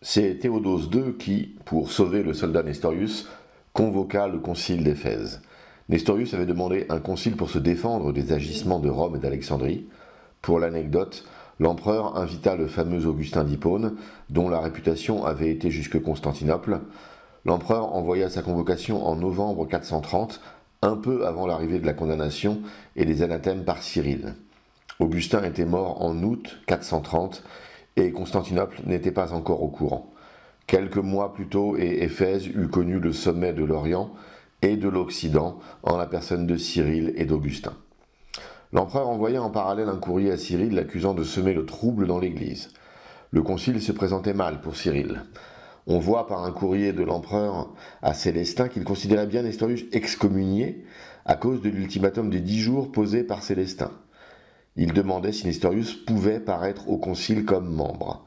C'est Théodose II qui, pour sauver le soldat Nestorius, convoqua le concile d'Éphèse. Nestorius avait demandé un concile pour se défendre des agissements de Rome et d'Alexandrie. Pour l'anecdote, l'empereur invita le fameux Augustin d'Hippone, dont la réputation avait été jusque Constantinople. L'empereur envoya sa convocation en novembre 430, un peu avant l'arrivée de la condamnation et des anathèmes par Cyril. Augustin était mort en août 430 et Constantinople n'était pas encore au courant. Quelques mois plus tôt, et Éphèse eut connu le sommet de l'Orient et de l'Occident en la personne de Cyril et d'Augustin. L'empereur envoya en parallèle un courrier à Cyril l'accusant de semer le trouble dans l'Église. Le concile se présentait mal pour Cyril. On voit par un courrier de l'empereur à Célestin qu'il considérait bien Nestorius excommunié à cause de l'ultimatum des 10 jours posé par Célestin. Il demandait si Nestorius pouvait paraître au concile comme membre.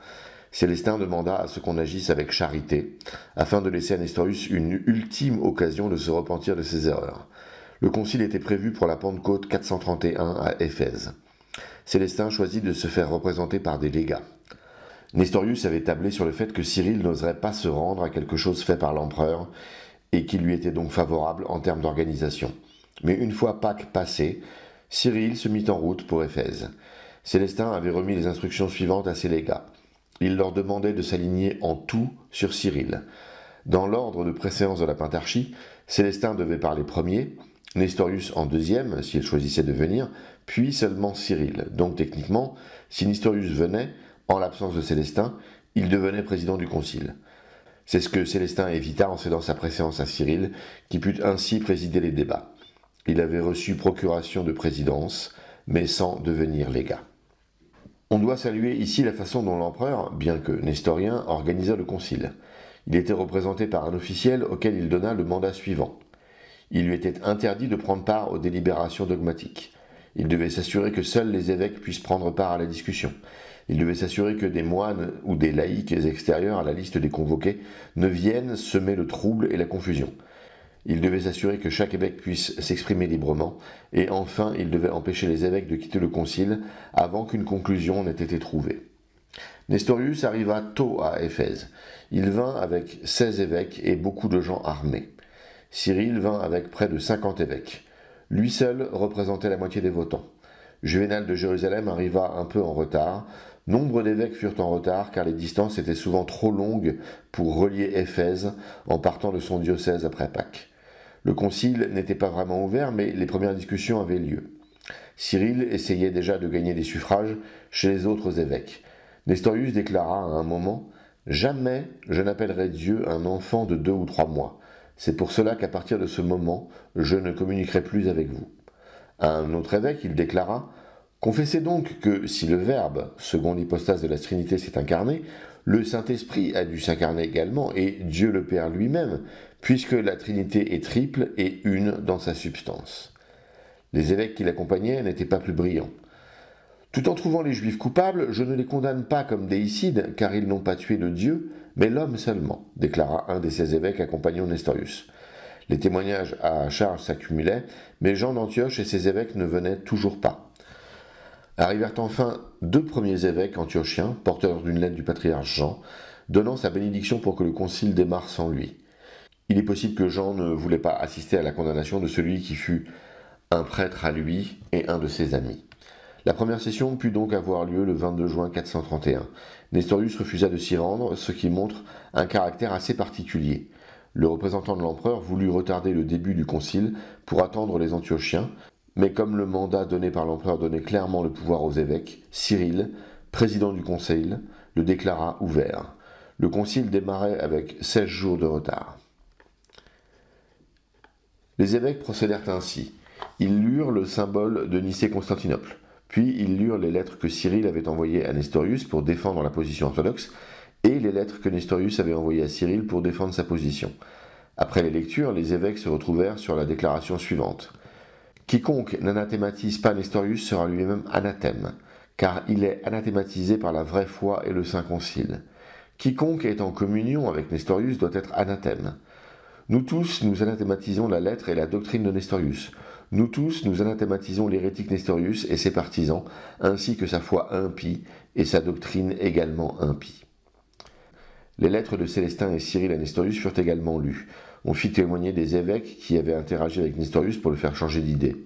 Célestin demanda à ce qu'on agisse avec charité, afin de laisser à Nestorius une ultime occasion de se repentir de ses erreurs. Le concile était prévu pour la Pentecôte 431 à Éphèse. Célestin choisit de se faire représenter par des légats. Nestorius avait tablé sur le fait que Cyril n'oserait pas se rendre à quelque chose fait par l'empereur, et qui lui était donc favorable en termes d'organisation. Mais une fois Pâques passé, Cyril se mit en route pour Éphèse. Célestin avait remis les instructions suivantes à ses légats. Il leur demandait de s'aligner en tout sur Cyril. Dans l'ordre de préséance de la pentarchie, Célestin devait parler premier, Nestorius en deuxième, s'il choisissait de venir, puis seulement Cyril. Donc techniquement, si Nestorius venait, en l'absence de Célestin, il devenait président du concile. C'est ce que Célestin évita en cédant sa préséance à Cyril, qui put ainsi présider les débats. Il avait reçu procuration de présidence, mais sans devenir légat. On doit saluer ici la façon dont l'empereur, bien que nestorien, organisa le concile. Il était représenté par un officiel auquel il donna le mandat suivant. Il lui était interdit de prendre part aux délibérations dogmatiques. Il devait s'assurer que seuls les évêques puissent prendre part à la discussion. Il devait s'assurer que des moines ou des laïcs extérieurs à la liste des convoqués ne viennent semer le trouble et la confusion. Il devait s'assurer que chaque évêque puisse s'exprimer librement, et enfin il devait empêcher les évêques de quitter le concile avant qu'une conclusion n'ait été trouvée. Nestorius arriva tôt à Éphèse. Il vint avec 16 évêques et beaucoup de gens armés. Cyril vint avec près de 50 évêques. Lui seul représentait la moitié des votants. Juvénal de Jérusalem arriva un peu en retard. Nombre d'évêques furent en retard car les distances étaient souvent trop longues pour relier Éphèse en partant de son diocèse après Pâques. Le concile n'était pas vraiment ouvert, mais les premières discussions avaient lieu. Cyril essayait déjà de gagner des suffrages chez les autres évêques. Nestorius déclara à un moment « Jamais je n'appellerai Dieu un enfant de 2 ou 3 mois. C'est pour cela qu'à partir de ce moment, je ne communiquerai plus avec vous. » À un autre évêque, il déclara « Confessez donc que si le Verbe, seconde hypostase de la Trinité, s'est incarné, le Saint-Esprit a dû s'incarner également, et Dieu le Père lui-même, puisque la Trinité est triple et une dans sa substance. » Les évêques qui l'accompagnaient n'étaient pas plus brillants. « Tout en trouvant les Juifs coupables, je ne les condamne pas comme déicides, car ils n'ont pas tué le Dieu, mais l'homme seulement, déclara un de ces évêques accompagnant Nestorius. Les témoignages à charge s'accumulaient, mais Jean d'Antioche et ses évêques ne venaient toujours pas. Arrivèrent enfin 2 premiers évêques antiochiens, porteurs d'une lettre du patriarche Jean, donnant sa bénédiction pour que le concile démarre sans lui. Il est possible que Jean ne voulait pas assister à la condamnation de celui qui fut un prêtre à lui et un de ses amis. La première session put donc avoir lieu le 22 juin 431. Nestorius refusa de s'y rendre, ce qui montre un caractère assez particulier. Le représentant de l'empereur voulut retarder le début du concile pour attendre les Antiochiens, mais comme le mandat donné par l'empereur donnait clairement le pouvoir aux évêques, Cyril, président du conseil, le déclara ouvert. Le concile démarrait avec 16 jours de retard. Les évêques procédèrent ainsi. Ils lurent le symbole de Nicée-Constantinople. Puis ils lurent les lettres que Cyril avait envoyées à Nestorius pour défendre la position orthodoxe, et les lettres que Nestorius avait envoyées à Cyril pour défendre sa position. Après les lectures, les évêques se retrouvèrent sur la déclaration suivante. « Quiconque n'anathématise pas Nestorius sera lui-même anathème, car il est anathématisé par la vraie foi et le Saint Concile. Quiconque est en communion avec Nestorius doit être anathème. Nous tous, nous anathématisons la lettre et la doctrine de Nestorius. Nous tous, nous anathématisons l'hérétique Nestorius et ses partisans, ainsi que sa foi impie et sa doctrine également impie. » Les lettres de Célestin et Cyril à Nestorius furent également lues. On fit témoigner des évêques qui avaient interagi avec Nestorius pour le faire changer d'idée.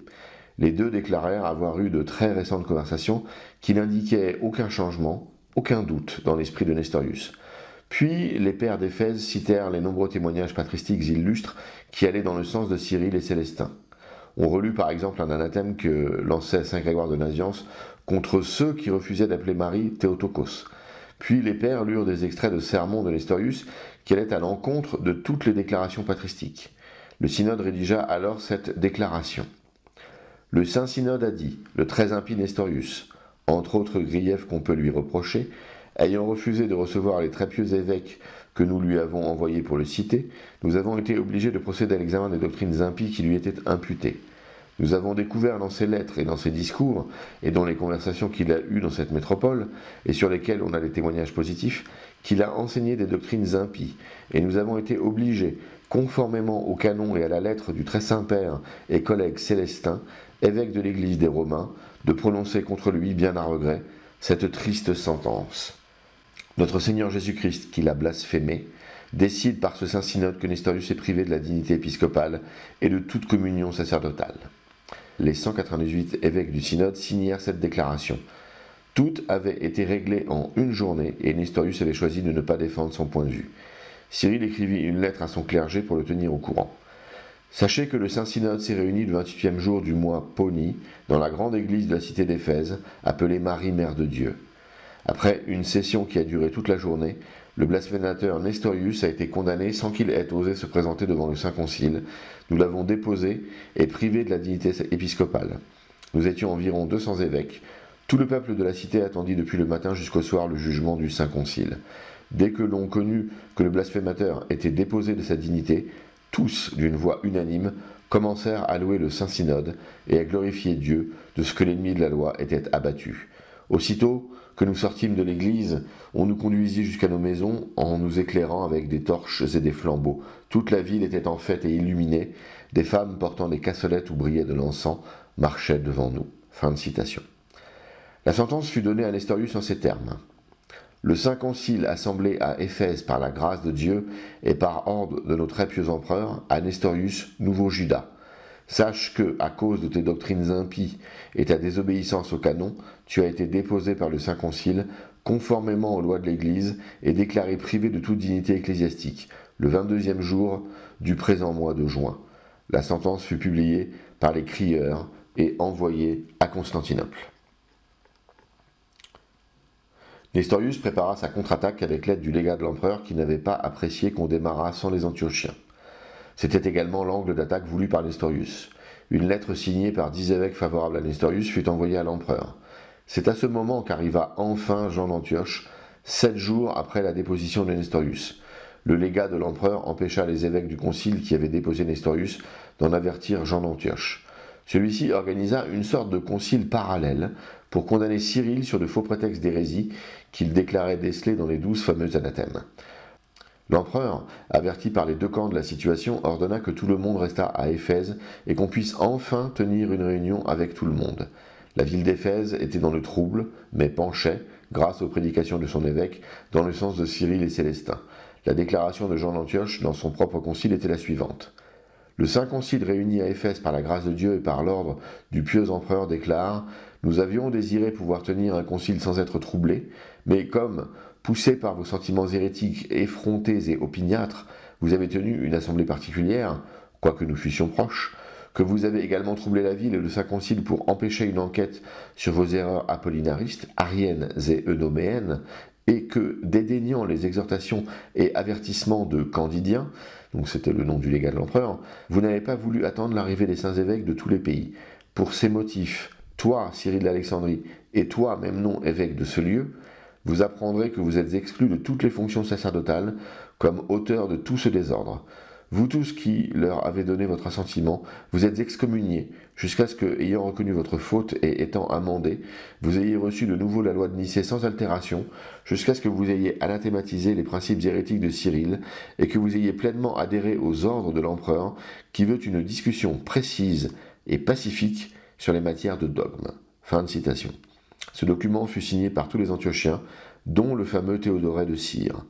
Les deux déclarèrent avoir eu de très récentes conversations qui n'indiquaient aucun changement, aucun doute dans l'esprit de Nestorius. Puis les pères d'Éphèse citèrent les nombreux témoignages patristiques illustres qui allaient dans le sens de Cyril et Célestin. On relut par exemple un anathème que lançait saint Grégoire de Nazianze contre ceux qui refusaient d'appeler Marie Théotokos. Puis les pères lurent des extraits de sermons de Nestorius qui allaient à l'encontre de toutes les déclarations patristiques. Le synode rédigea alors cette déclaration. Le Saint-Synode a dit, le très impie Nestorius, entre autres griefs qu'on peut lui reprocher, ayant refusé de recevoir les très pieux évêques que nous lui avons envoyés pour le citer, nous avons été obligés de procéder à l'examen des doctrines impies qui lui étaient imputées. Nous avons découvert dans ses lettres et dans ses discours, et dans les conversations qu'il a eues dans cette métropole, et sur lesquelles on a des témoignages positifs, qu'il a enseigné des doctrines impies, et nous avons été obligés, conformément au canon et à la lettre du très saint Père et collègue Célestin, évêque de l'Église des Romains, de prononcer contre lui, bien à regret, cette triste sentence. Notre Seigneur Jésus-Christ, qui l'a blasphémé, décide par ce saint synode que Nestorius est privé de la dignité épiscopale et de toute communion sacerdotale. Les 198 évêques du synode signèrent cette déclaration. Tout avait été réglé en une journée et Nestorius avait choisi de ne pas défendre son point de vue. Cyril écrivit une lettre à son clergé pour le tenir au courant. Sachez que le Saint-Synode s'est réuni le 28e jour du mois Poni, dans la grande église de la cité d'Éphèse, appelée Marie, Mère de Dieu. Après une session qui a duré toute la journée, le blasphémateur Nestorius a été condamné sans qu'il ait osé se présenter devant le Saint Concile. Nous l'avons déposé et privé de la dignité épiscopale. Nous étions environ 200 évêques. Tout le peuple de la cité attendit depuis le matin jusqu'au soir le jugement du Saint Concile. Dès que l'on connut que le blasphémateur était déposé de sa dignité, tous, d'une voix unanime, commencèrent à louer le Saint-Synode et à glorifier Dieu de ce que l'ennemi de la loi était abattu. Aussitôt que nous sortîmes de l'église, on nous conduisit jusqu'à nos maisons en nous éclairant avec des torches et des flambeaux. Toute la ville était en fête et illuminée. Des femmes portant des cassolettes où brillait de l'encens marchaient devant nous. » Fin de citation. La sentence fut donnée à Nestorius en ces termes. Le Saint Concile assemblé à Éphèse par la grâce de Dieu et par ordre de nos très pieux empereurs, à Nestorius, nouveau Judas. Sache que, à cause de tes doctrines impies et ta désobéissance au canon, tu as été déposé par le Saint Concile, conformément aux lois de l'Église, et déclaré privé de toute dignité ecclésiastique, le 22e jour du présent mois de juin. La sentence fut publiée par les crieurs et envoyée à Constantinople. Nestorius prépara sa contre-attaque avec l'aide du légat de l'empereur qui n'avait pas apprécié qu'on démarrât sans les Antiochiens. C'était également l'angle d'attaque voulu par Nestorius. Une lettre signée par 10 évêques favorables à Nestorius fut envoyée à l'empereur. C'est à ce moment qu'arriva enfin Jean d'Antioche, 7 jours après la déposition de Nestorius. Le légat de l'empereur empêcha les évêques du concile qui avaient déposé Nestorius d'en avertir Jean d'Antioche. Celui-ci organisa une sorte de concile parallèle pour condamner Cyril sur de faux prétextes d'hérésie qu'il déclarait déceler dans les 12 fameux anathèmes. L'empereur, averti par les deux camps de la situation, ordonna que tout le monde restât à Éphèse et qu'on puisse enfin tenir une réunion avec tout le monde. La ville d'Éphèse était dans le trouble, mais penchait, grâce aux prédications de son évêque, dans le sens de Cyril et Célestin. La déclaration de Jean d'Antioche dans son propre concile était la suivante. Le Saint Concile réuni à Éphèse par la grâce de Dieu et par l'ordre du pieux empereur déclare « Nous avions désiré pouvoir tenir un concile sans être troublés, mais comme, poussés par vos sentiments hérétiques, effrontés et opiniâtres, vous avez tenu une assemblée particulière, quoique nous fussions proches, que vous avez également troublé la ville et le Saint Concile pour empêcher une enquête sur vos erreurs apollinaristes, ariennes et eunoméennes, et que, dédaignant les exhortations et avertissements de Candidien, donc c'était le nom du légat de l'empereur, vous n'avez pas voulu attendre l'arrivée des saints évêques de tous les pays. Pour ces motifs, toi, Cyril d'Alexandrie, et toi, même nom évêque de ce lieu, vous apprendrez que vous êtes exclus de toutes les fonctions sacerdotales comme auteurs de tout ce désordre. Vous tous qui leur avez donné votre assentiment, vous êtes excommuniés, jusqu'à ce que, ayant reconnu votre faute et étant amendés, vous ayez reçu de nouveau la loi de Nicée sans altération, jusqu'à ce que vous ayez anathématisé les principes hérétiques de Cyril, et que vous ayez pleinement adhéré aux ordres de l'empereur, qui veut une discussion précise et pacifique sur les matières de dogme. » Fin de citation. Ce document fut signé par tous les Antiochiens, dont le fameux Théodoret de Cire.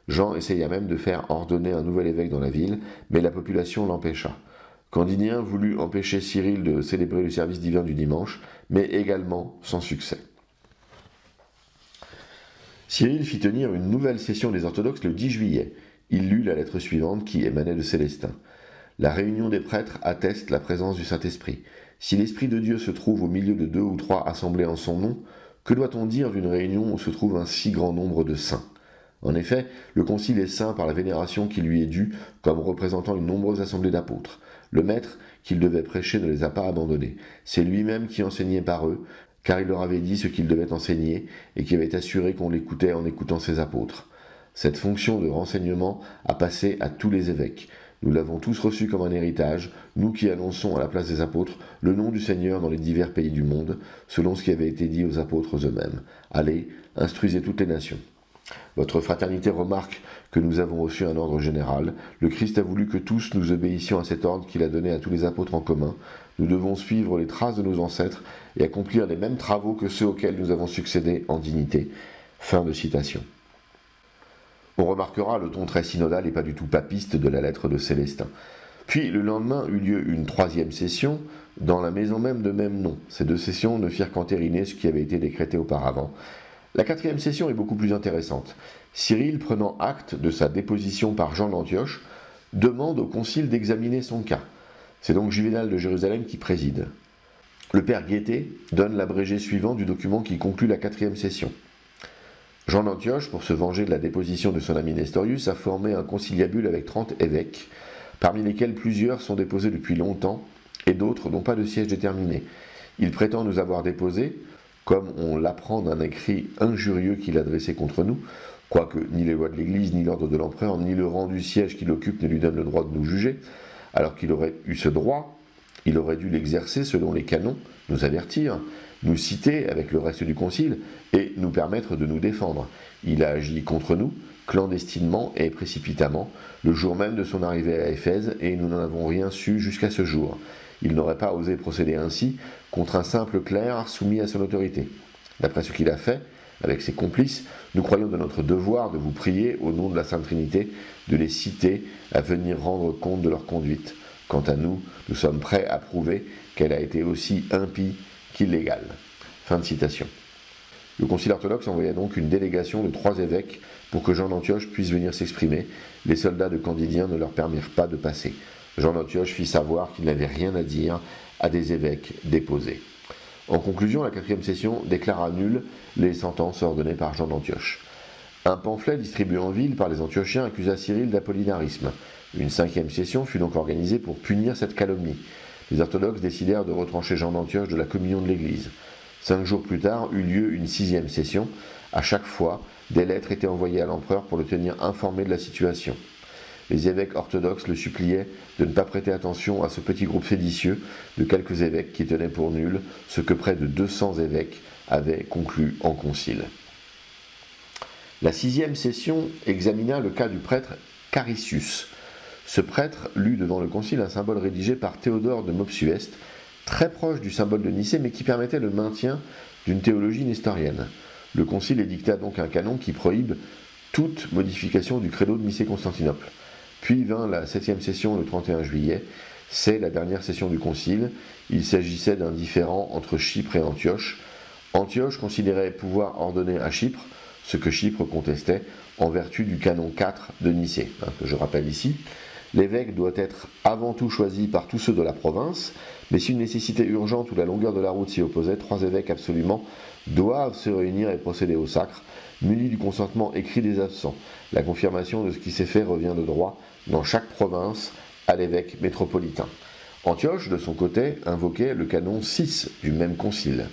Jean essaya même de faire ordonner un nouvel évêque dans la ville, mais la population l'empêcha. Candidien voulut empêcher Cyril de célébrer le service divin du dimanche, mais également sans succès. Cyril fit tenir une nouvelle session des orthodoxes le 10 juillet. Il lut la lettre suivante qui émanait de Célestin. La réunion des prêtres atteste la présence du Saint-Esprit. Si l'Esprit de Dieu se trouve au milieu de 2 ou 3 assemblés en son nom, que doit-on dire d'une réunion où se trouve un si grand nombre de saints ? En effet, le Concile est saint par la vénération qui lui est due comme représentant une nombreuse assemblée d'apôtres. Le maître qu'il devait prêcher ne les a pas abandonnés. C'est lui-même qui enseignait par eux, car il leur avait dit ce qu'ils devaient enseigner et qui avait assuré qu'on l'écoutait en écoutant ses apôtres. Cette fonction de renseignement a passé à tous les évêques. Nous l'avons tous reçu comme un héritage, nous qui annonçons à la place des apôtres le nom du Seigneur dans les divers pays du monde, selon ce qui avait été dit aux apôtres eux-mêmes. Allez, instruisez toutes les nations. Votre fraternité remarque que nous avons reçu un ordre général. Le Christ a voulu que tous nous obéissions à cet ordre qu'il a donné à tous les apôtres en commun. Nous devons suivre les traces de nos ancêtres et accomplir les mêmes travaux que ceux auxquels nous avons succédé en dignité. Fin de citation. On remarquera le ton très synodal et pas du tout papiste de la lettre de Célestin. Puis le lendemain eut lieu une 3e session dans la maison même de même nom. Ces 2 sessions ne firent qu'entériner ce qui avait été décrété auparavant. La 4e session est beaucoup plus intéressante. Cyril, prenant acte de sa déposition par Jean d'Antioche, demande au concile d'examiner son cas. C'est donc Juvénal de Jérusalem qui préside. Le père Guettet donne l'abrégé suivant du document qui conclut la 4e session. Jean d'Antioche, pour se venger de la déposition de son ami Nestorius, a formé un conciliabule avec 30 évêques, parmi lesquels plusieurs sont déposés depuis longtemps et d'autres n'ont pas de siège déterminé. Il prétend nous avoir déposés, comme on l'apprend d'un écrit injurieux qu'il a dressé contre nous, quoique ni les lois de l'Église, ni l'ordre de l'empereur, ni le rang du siège qu'il occupe ne lui donnent le droit de nous juger, alors qu'il aurait eu ce droit, il aurait dû l'exercer selon les canons, nous avertir, nous citer avec le reste du concile et nous permettre de nous défendre. Il a agi contre nous, clandestinement et précipitamment, le jour même de son arrivée à Éphèse, et nous n'en avons rien su jusqu'à ce jour. Il n'aurait pas osé procéder ainsi contre un simple clerc soumis à son autorité. D'après ce qu'il a fait, avec ses complices, nous croyons de notre devoir de vous prier, au nom de la Sainte Trinité, de les citer à venir rendre compte de leur conduite. Quant à nous, nous sommes prêts à prouver qu'elle a été aussi impie qu'illégale. Fin de citation. Le Concile orthodoxe envoya donc une délégation de 3 évêques pour que Jean d'Antioche puisse venir s'exprimer. Les soldats de Candidien ne leur permirent pas de passer. Jean d'Antioche fit savoir qu'il n'avait rien à dire à des évêques déposés. En conclusion, la 4e session déclara nulles les sentences ordonnées par Jean d'Antioche. Un pamphlet distribué en ville par les Antiochiens accusa Cyril d'apollinarisme. Une 5e session fut donc organisée pour punir cette calomnie. Les orthodoxes décidèrent de retrancher Jean d'Antioche de la communion de l'Église. 5 jours plus tard eut lieu une 6e session. À chaque fois, des lettres étaient envoyées à l'empereur pour le tenir informé de la situation. Les évêques orthodoxes le suppliaient de ne pas prêter attention à ce petit groupe séditieux de quelques évêques qui tenaient pour nul ce que près de 200 évêques avaient conclu en concile. La 6e session examina le cas du prêtre Caricius. Ce prêtre lut devant le concile un symbole rédigé par Théodore de Mopsueste, très proche du symbole de Nicée, mais qui permettait le maintien d'une théologie nestorienne. Le concile édicta donc un canon qui prohibe toute modification du credo de Nicée-Constantinople. Puis vint la 7e session le 31 juillet. C'est la dernière session du concile. Il s'agissait d'un différend entre Chypre et Antioche. Antioche considérait pouvoir ordonner à Chypre ce que Chypre contestait en vertu du canon 4 de Nicée, que je rappelle ici. L'évêque doit être avant tout choisi par tous ceux de la province, mais si une nécessité urgente ou la longueur de la route s'y opposait, 3 évêques absolument doivent se réunir et procéder au sacre, munis du consentement écrit des absents. La confirmation de ce qui s'est fait revient de droit dans chaque province à l'évêque métropolitain. Antioche, de son côté, invoquait le canon 6 du même concile.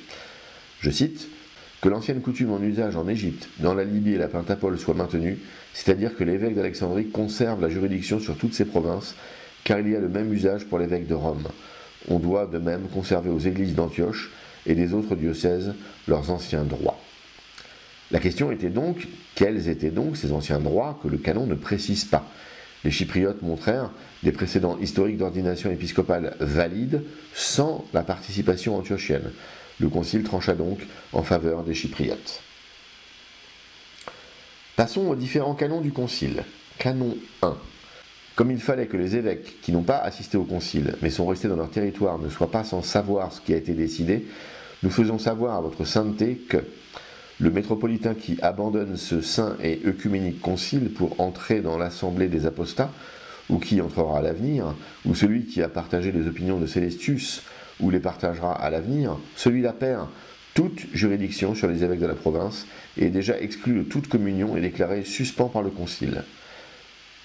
Je cite « Que l'ancienne coutume en usage en Égypte, dans la Libye et la Pentapole soit maintenue, c'est-à-dire que l'évêque d'Alexandrie conserve la juridiction sur toutes ces provinces, car il y a le même usage pour l'évêque de Rome. On doit de même conserver aux églises d'Antioche et des autres diocèses leurs anciens droits. » La question était donc, quels étaient donc ces anciens droits que le canon ne précise pas? Les Chypriotes montrèrent des précédents historiques d'ordination épiscopale valides sans la participation antiochienne. Le concile trancha donc en faveur des Chypriotes. Passons aux différents canons du concile. Canon 1. Comme il fallait que les évêques qui n'ont pas assisté au concile, mais sont restés dans leur territoire, ne soient pas sans savoir ce qui a été décidé, nous faisons savoir à votre sainteté que le métropolitain qui abandonne ce saint et œcuménique concile pour entrer dans l'assemblée des apostats, ou qui entrera à l'avenir, ou celui qui a partagé les opinions de Célestius, ou les partagera à l'avenir, celui-là perd toute juridiction sur les évêques de la province, et est déjà exclu de toute communion et déclaré suspens par le concile.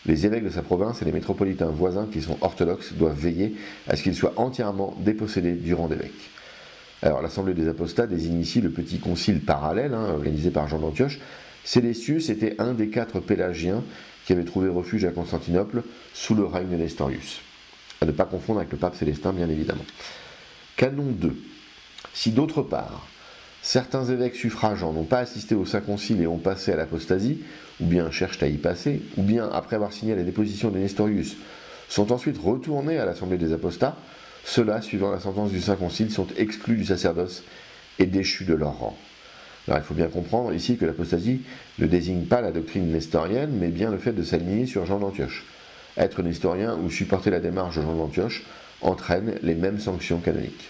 Les évêques de sa province et les métropolitains voisins qui sont orthodoxes doivent veiller à ce qu'ils soient entièrement dépossédés du rang d'évêque. Alors l'Assemblée des apostats désigne ici le petit concile parallèle, organisé par Jean d'Antioche. Célestius était un des 4 pélagiens qui avaient trouvé refuge à Constantinople sous le règne de Nestorius. À ne pas confondre avec le pape Célestin, bien évidemment. Canon 2. Si d'autre part, certains évêques suffragants n'ont pas assisté au Saint Concile et ont passé à l'apostasie, ou bien cherchent à y passer, ou bien, après avoir signé la déposition de Nestorius, sont ensuite retournés à l'Assemblée des apostats, ceux-là, suivant la sentence du Saint Concile, sont exclus du sacerdoce et déchus de leur rang. Alors il faut bien comprendre ici que l'apostasie ne désigne pas la doctrine nestorienne, mais bien le fait de s'aligner sur Jean d'Antioche. Être nestorien ou supporter la démarche de Jean d'Antioche entraîne les mêmes sanctions canoniques.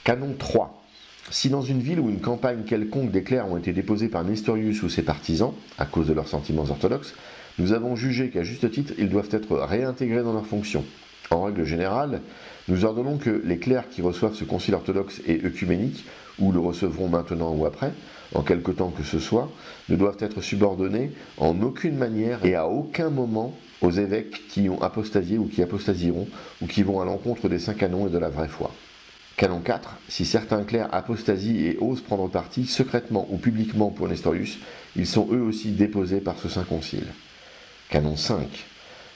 Canon 3. Si dans une ville ou une campagne quelconque des clercs ont été déposés par Nestorius ou ses partisans, à cause de leurs sentiments orthodoxes, nous avons jugé qu'à juste titre, ils doivent être réintégrés dans leurs fonctions. En règle générale, nous ordonnons que les clercs qui reçoivent ce concile orthodoxe et œcuménique, ou le recevront maintenant ou après, en quelque temps que ce soit, ne doivent être subordonnés en aucune manière et à aucun moment aux évêques qui ont apostasié ou qui apostasieront, ou qui vont à l'encontre des saints canons et de la vraie foi. Canon 4. Si certains clercs apostasient et osent prendre parti, secrètement ou publiquement pour Nestorius, ils sont eux aussi déposés par ce saint concile. Canon 5.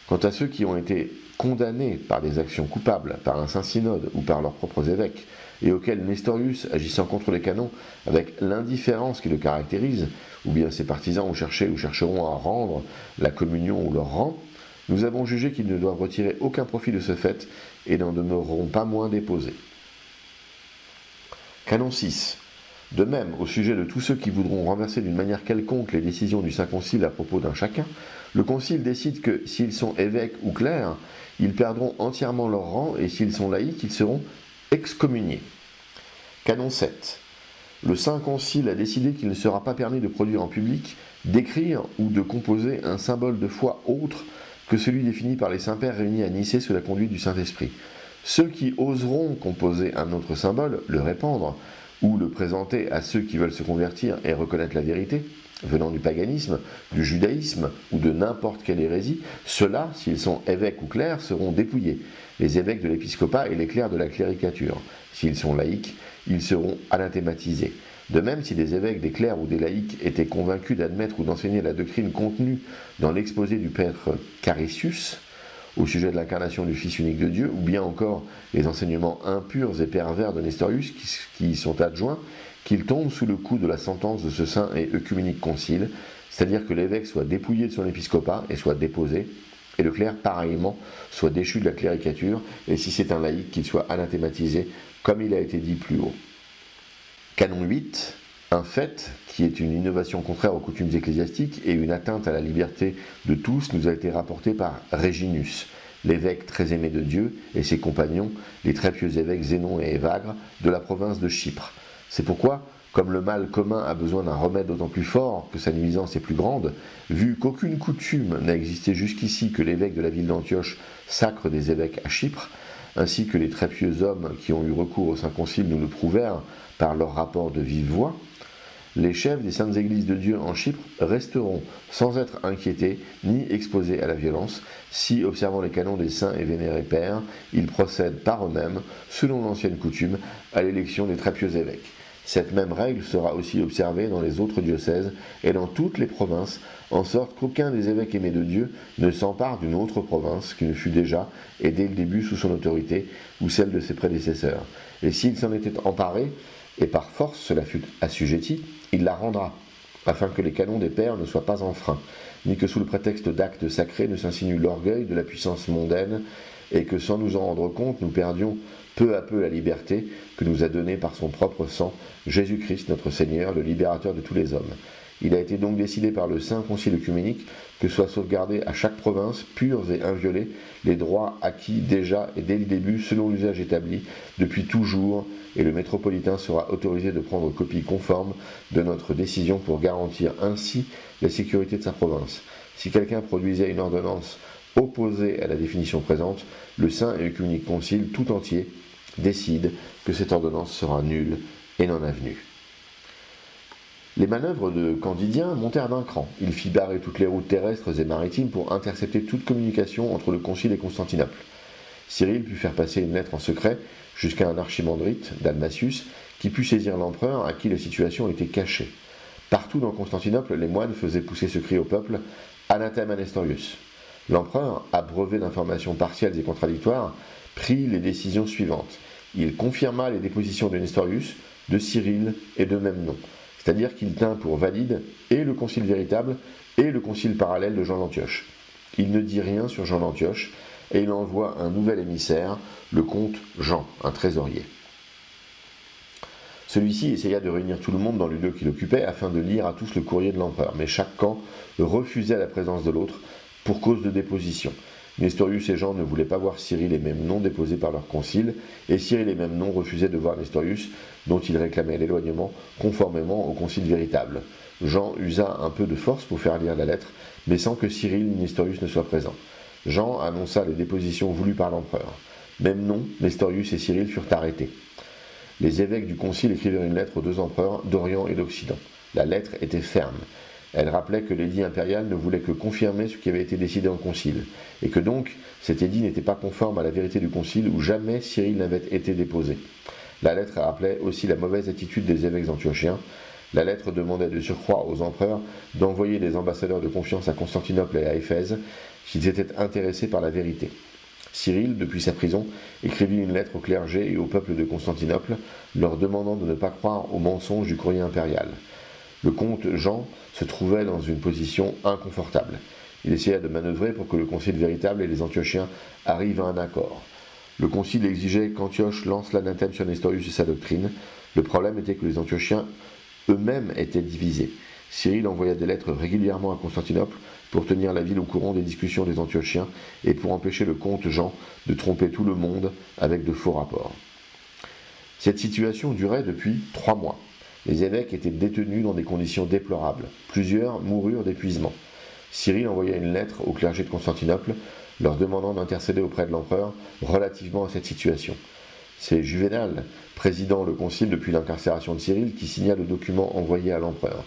Quant à ceux qui ont été condamnés par des actions coupables, par un saint synode ou par leurs propres évêques, et auxquels Nestorius, agissant contre les canons, avec l'indifférence qui le caractérise, ou bien ses partisans ont cherché ou chercheront à rendre la communion ou leur rang, nous avons jugé qu'ils ne doivent retirer aucun profit de ce fait et n'en demeureront pas moins déposés. Canon 6. De même, au sujet de tous ceux qui voudront renverser d'une manière quelconque les décisions du Saint Concile à propos d'un chacun, le Concile décide que s'ils sont évêques ou clercs, ils perdront entièrement leur rang et s'ils sont laïcs, ils seront excommuniés. Canon 7. Le Saint Concile a décidé qu'il ne sera pas permis de produire en public, d'écrire ou de composer un symbole de foi autre que celui défini par les saints-pères réunis à Nicée sous la conduite du Saint-Esprit. Ceux qui oseront composer un autre symbole, le répandre, ou le présenter à ceux qui veulent se convertir et reconnaître la vérité, venant du paganisme, du judaïsme ou de n'importe quelle hérésie, ceux-là, s'ils sont évêques ou clercs, seront dépouillés, les évêques de l'épiscopat et les clercs de la cléricature. S'ils sont laïcs, ils seront anathématisés. De même, si des évêques, des clercs ou des laïcs étaient convaincus d'admettre ou d'enseigner la doctrine contenue dans l'exposé du Père Caricius, au sujet de l'incarnation du Fils unique de Dieu, ou bien encore les enseignements impurs et pervers de Nestorius qui y sont adjoints, qu'ils tombent sous le coup de la sentence de ce saint et œcuménique concile, c'est-à-dire que l'évêque soit dépouillé de son épiscopat et soit déposé, et le clerc, pareillement, soit déchu de la cléricature, et si c'est un laïc, qu'il soit anathématisé, comme il a été dit plus haut. Canon 8. Un fait, qui est une innovation contraire aux coutumes ecclésiastiques et une atteinte à la liberté de tous, nous a été rapporté par Réginus, l'évêque très aimé de Dieu, et ses compagnons, les très pieux évêques Zénon et Évagre, de la province de Chypre. C'est pourquoi, comme le mal commun a besoin d'un remède d'autant plus fort que sa nuisance est plus grande, vu qu'aucune coutume n'a existé jusqu'ici que l'évêque de la ville d'Antioche sacre des évêques à Chypre, ainsi que les très pieux hommes qui ont eu recours au Saint Concile nous le prouvèrent par leur rapport de vive voix, les chefs des saintes églises de Dieu en Chypre resteront sans être inquiétés ni exposés à la violence si, observant les canons des saints et vénérés pères, ils procèdent par eux-mêmes, selon l'ancienne coutume, à l'élection des très pieux évêques. Cette même règle sera aussi observée dans les autres diocèses et dans toutes les provinces, en sorte qu'aucun des évêques aimés de Dieu ne s'empare d'une autre province qui ne fut déjà, et dès le début, sous son autorité, ou celle de ses prédécesseurs. Et s'il s'en était emparé, et par force cela fut assujetti, il la rendra, afin que les canons des pères ne soient pas enfreints, ni que sous le prétexte d'actes sacrés ne s'insinue l'orgueil de la puissance mondaine, et que sans nous en rendre compte, nous perdions peu à peu la liberté que nous a donnée par son propre sang, Jésus-Christ notre Seigneur, le libérateur de tous les hommes. Il a été donc décidé par le Saint Concile œcuménique que soient sauvegardés à chaque province, purs et inviolés, les droits acquis déjà et dès le début selon l'usage établi depuis toujours, et le métropolitain sera autorisé de prendre copie conforme de notre décision pour garantir ainsi la sécurité de sa province. Si quelqu'un produisait une ordonnance opposée à la définition présente, le Saint et œcuménique Concile tout entier décide que cette ordonnance sera nulle et non avenue. Les manœuvres de Candidien montèrent d'un cran. Il fit barrer toutes les routes terrestres et maritimes pour intercepter toute communication entre le Concile et Constantinople. Cyril put faire passer une lettre en secret jusqu'à un archimandrite, Dalmatius, qui put saisir l'empereur à qui la situation était cachée. Partout dans Constantinople, les moines faisaient pousser ce cri au peuple « Anathème à Nestorius ». L'empereur, abreuvé d'informations partielles et contradictoires, prit les décisions suivantes. Il confirma les dépositions de Nestorius, de Cyril et de Memnon, c'est-à-dire qu'il tint pour valide et le concile véritable et le concile parallèle de Jean d'Antioche. Il ne dit rien sur Jean d'Antioche et il envoie un nouvel émissaire, le comte Jean, un trésorier. Celui-ci essaya de réunir tout le monde dans le lieu qu'il occupait afin de lire à tous le courrier de l'empereur, mais chaque camp refusait la présence de l'autre pour cause de déposition. Nestorius et Jean ne voulaient pas voir Cyril et Memnon déposés par leur concile, et Cyril et Memnon refusaient de voir Nestorius, dont ils réclamaient l'éloignement conformément au concile véritable. Jean usa un peu de force pour faire lire la lettre, mais sans que Cyril ni Nestorius ne soient présents. Jean annonça les dépositions voulues par l'empereur. Memnon, Nestorius et Cyril furent arrêtés. Les évêques du concile écrivirent une lettre aux deux empereurs d'Orient et d'Occident. La lettre était ferme. Elle rappelait que l'édit impérial ne voulait que confirmer ce qui avait été décidé en concile, et que donc cet édit n'était pas conforme à la vérité du concile où jamais Cyril n'avait été déposé. La lettre rappelait aussi la mauvaise attitude des évêques antiochiens. La lettre demandait de surcroît aux empereurs d'envoyer des ambassadeurs de confiance à Constantinople et à Éphèse, s'ils étaient intéressés par la vérité. Cyril, depuis sa prison, écrivit une lettre au clergé et au peuple de Constantinople, leur demandant de ne pas croire aux mensonges du courrier impérial. Le comte Jean se trouvait dans une position inconfortable. Il essaya de manœuvrer pour que le concile véritable et les Antiochiens arrivent à un accord. Le concile exigeait qu'Antioche lance l'anathème sur Nestorius et sa doctrine. Le problème était que les Antiochiens eux-mêmes étaient divisés. Cyril envoya des lettres régulièrement à Constantinople pour tenir la ville au courant des discussions des Antiochiens et pour empêcher le comte Jean de tromper tout le monde avec de faux rapports. Cette situation durait depuis 3 mois. Les évêques étaient détenus dans des conditions déplorables. Plusieurs moururent d'épuisement. Cyril envoya une lettre au clergé de Constantinople, leur demandant d'intercéder auprès de l'empereur relativement à cette situation. C'est Juvénal, présidant le concile depuis l'incarcération de Cyril, qui signa le document envoyé à l'empereur.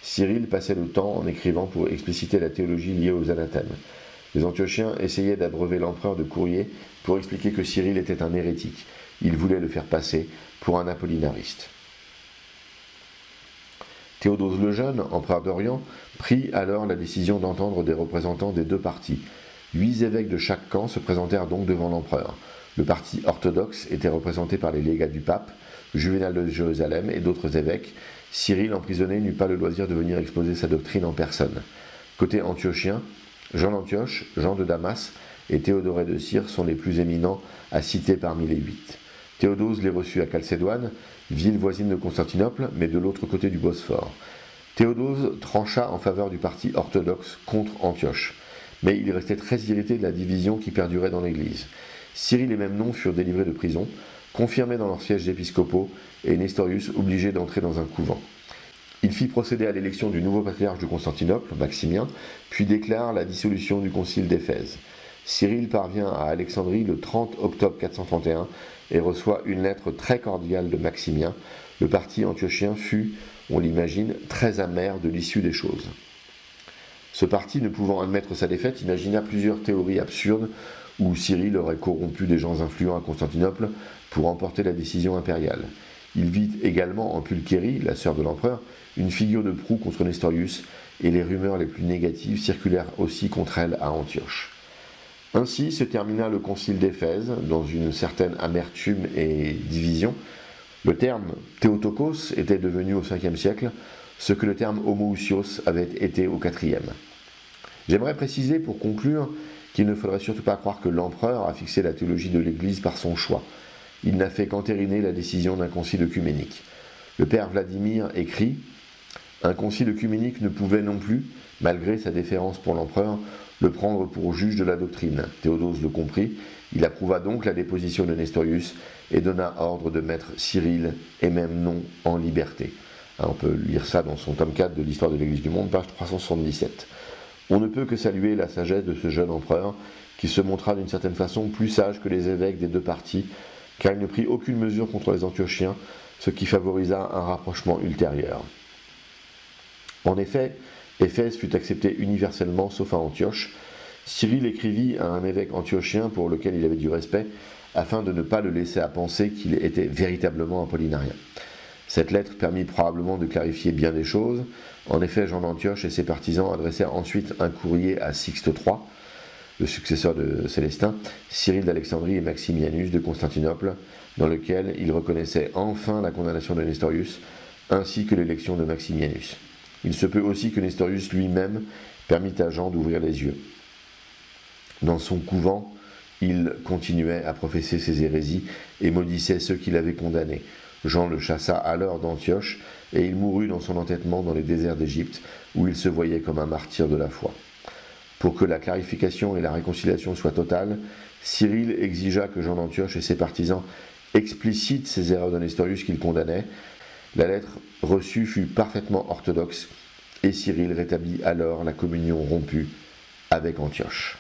Cyril passait le temps en écrivant pour expliciter la théologie liée aux anathèmes. Les Antiochiens essayaient d'abreuver l'empereur de courriers pour expliquer que Cyril était un hérétique. Ils voulaient le faire passer pour un apollinariste. Théodose le Jeune, empereur d'Orient, prit alors la décision d'entendre des représentants des deux partis. 8 évêques de chaque camp se présentèrent donc devant l'empereur. Le parti orthodoxe était représenté par les légats du pape, Juvénal de Jérusalem et d'autres évêques. Cyril, emprisonné, n'eut pas le loisir de venir exposer sa doctrine en personne. Côté antiochien, Jean d'Antioche, Jean de Damas et Théodoré de Cyrre sont les plus éminents à citer parmi les 8. Théodose les reçut à Chalcédoine, ville voisine de Constantinople, mais de l'autre côté du Bosphore. Théodose trancha en faveur du parti orthodoxe contre Antioche, mais il restait très irrité de la division qui perdurait dans l'Église. Cyril et Memnon furent délivrés de prison, confirmés dans leurs sièges épiscopaux, et Nestorius obligé d'entrer dans un couvent. Il fit procéder à l'élection du nouveau patriarche de Constantinople, Maximien, puis déclare la dissolution du concile d'Éphèse. Cyril parvient à Alexandrie le 30 octobre 431 et reçoit une lettre très cordiale de Maximien. Le parti antiochien fut, on l'imagine, très amer de l'issue des choses. Ce parti, ne pouvant admettre sa défaite, imagina plusieurs théories absurdes où Cyril aurait corrompu des gens influents à Constantinople pour emporter la décision impériale. Il vit également en Pulchérie, la sœur de l'empereur, une figure de proue contre Nestorius, et les rumeurs les plus négatives circulèrent aussi contre elle à Antioche. Ainsi se termina le concile d'Éphèse, dans une certaine amertume et division. Le terme Théotokos était devenu au 5e siècle ce que le terme homoousios avait été au 4e. J'aimerais préciser pour conclure qu'il ne faudrait surtout pas croire que l'empereur a fixé la théologie de l'Église par son choix. Il n'a fait qu'entériner la décision d'un concile œcuménique. Le père Vladimir écrit Un concile œcuménique ne pouvait non plus, malgré sa déférence pour l'empereur, le prendre pour juge de la doctrine. Théodose le comprit, il approuva donc la déposition de Nestorius et donna ordre de mettre Cyril et même non en liberté. On peut lire ça dans son tome 4 de l'Histoire de l'Église du Monde, page 377. On ne peut que saluer la sagesse de ce jeune empereur, qui se montra d'une certaine façon plus sage que les évêques des deux partis, car il ne prit aucune mesure contre les Antiochiens, ce qui favorisa un rapprochement ultérieur. En effet, Éphèse fut acceptée universellement sauf à Antioche. Cyril écrivit à un évêque antiochien pour lequel il avait du respect, afin de ne pas le laisser à penser qu'il était véritablement apollinarien. Cette lettre permit probablement de clarifier bien des choses. En effet, Jean d'Antioche et ses partisans adressèrent ensuite un courrier à Sixte III, le successeur de Célestin, Cyril d'Alexandrie et Maximianus de Constantinople, dans lequel ils reconnaissaient enfin la condamnation de Nestorius, ainsi que l'élection de Maximianus. Il se peut aussi que Nestorius lui-même permit à Jean d'ouvrir les yeux. Dans son couvent, il continuait à professer ses hérésies et maudissait ceux qui l'avaient condamné. Jean le chassa alors d'Antioche, et il mourut dans son entêtement dans les déserts d'Égypte, où il se voyait comme un martyr de la foi. Pour que la clarification et la réconciliation soient totales, Cyril exigea que Jean d'Antioche et ses partisans explicitent ces erreurs de Nestorius qu'il condamnait. La lettre reçue fut parfaitement orthodoxe, et Cyril rétablit alors la communion rompue avec Antioche.